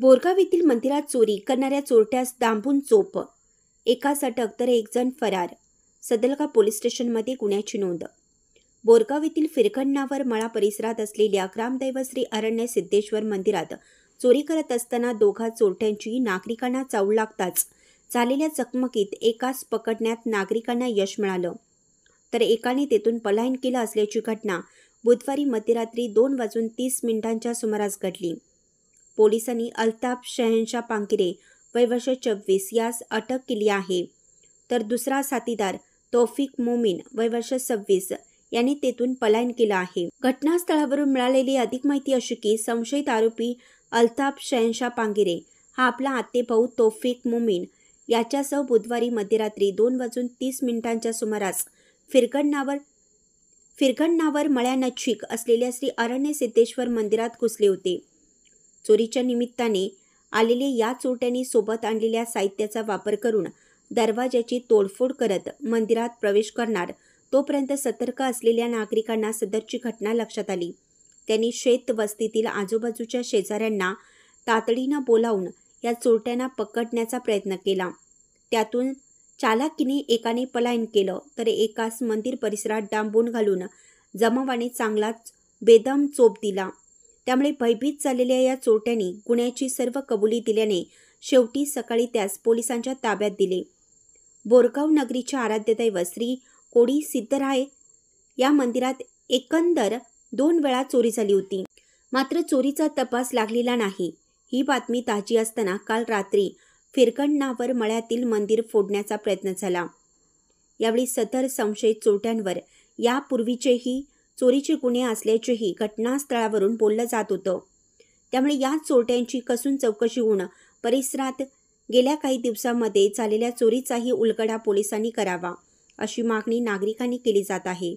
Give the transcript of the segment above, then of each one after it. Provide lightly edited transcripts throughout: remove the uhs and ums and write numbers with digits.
बोरगाव येथील मंदिरात चोरी करणाऱ्या चोरट्यास डांबून चोप, एकास अटक तर एक जण फरार. सदलगा पोलीस स्टेशनमध्ये गुन्ह्याची नोंद. बोरगाव येथील फिरखंडावर मळा परिसरात असलेल्या ग्रामदैवत श्री अरण्य सिद्धेश्वर मंदिरात चोरी करत असताना दोघा चोरट्यांची नागरिकांना चावल लागताच झालेल्या चकमकीत एकास पकडण्यात नागरिकांना यश मिळालं, तर एकाने तेथून पलायन केलं असल्याची घटना बुधवारी मध्यरात्री 2:30 सुमारास घडली. पोलिसांनी अल्ताफ शहनशाह पांगिरे वय वर्ष 24 यास अटक केली आहे, तर दुसरा साथीदार तौफिक मोमीन वय वर्ष 26 यांनी तेथून पलायन केलं आहे. घटनास्थळावरून मिळालेली अधिक माहिती अशी की संशयित आरोपी अल्ताफ शहनशाह पांगिरे हा आपला आत्तेभाऊ तौफिक मोमीन याच्यासह बुधवारी मध्यरात्री 2:30 सुमारास फिरखंडावर मळ्यानजीक असलेल्या श्री अरण्य सिद्धेश्वर मंदिरात घुसले होते. चोरीच्या निमित्ताने आलेल्या या चोरट्यांनी सोबत आणलेल्या साहित्याचा वापर करून दरवाजाची तोडफोड करत मंदिरात प्रवेश करणार, तोपर्यंत सतर्क असलेल्या नागरिकांना सदरची घटना लक्षात आली. त्यांनी शेत वस्तीतील आजूबाजूच्या शेजाऱ्यांना तातडीनं बोलावून या चोरट्यांना पकडण्याचा प्रयत्न केला. त्यातून चालाकीने एकाने पलायन केलं, तर एकास मंदिर परिसरात डांबून घालून जमावाने चांगलाच बेदम चोप दिला. त्यामुळे भयभीत झालेल्या या चोरट्यांनी गुन्ह्याची सर्व कबुली दिल्याने शेवटी सकाळी त्यास पोलिसांच्या ताब्यात दिले. बोरगाव नगरीचे आराध्यदैवत श्री कोडी सिद्धराय या मंदिरात एकंदर 2 वेळा चोरी झाली होती, मात्र चोरीचा तपास लागलेला नाही. ही बातमी ताजी असताना काल रात्री फिरखंडावर मळ्यातील मंदिर फोडण्याचा प्रयत्न झाला. यावेळी सदर संशयित चोरट्यांवर यापूर्वीचेही चोरीचे गुन्हे असल्याचेही घटनास्थळावरून बोललं जात होतं. त्यामुळे या चोरट्यांची कसून चौकशी होऊन परिसरात गेल्या काही दिवसांमध्ये झालेल्या चोरीचाही उलगडा पोलिसांनी करावा, अशी मागणी नागरिकांनी केली जात आहे.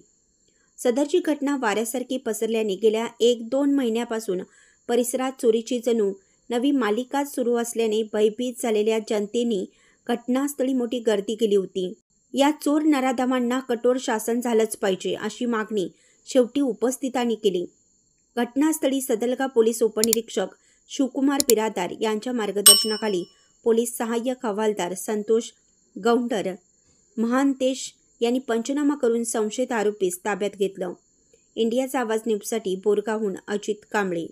सदरची घटना वाऱ्यासारखी पसरल्याने गेल्या 1-2 महिन्यापासून परिसरात चोरीची जणू नवी मालिकाच सुरू असल्याने भयभीत झालेल्या जनतेने घटनास्थळी मोठी गर्दी केली होती. या चोर नराधमांना कठोर शासन झालंच पाहिजे, अशी मागणी शेवटी उपस्थितांनी केली. घटनास्थळी सदलगा पोलीस उपनिरीक्षक शिवकुमार बिरादार यांच्या मार्गदर्शनाखाली पोलीस सहाय्यक हवालदार संतोष गौंडर महांतेश यांनी पंचनामा करून संशयित आरोपीस ताब्यात घेतलं. इंडियाचा आवाज न्यूजसाठी बोरगावहून अजित कांबळे.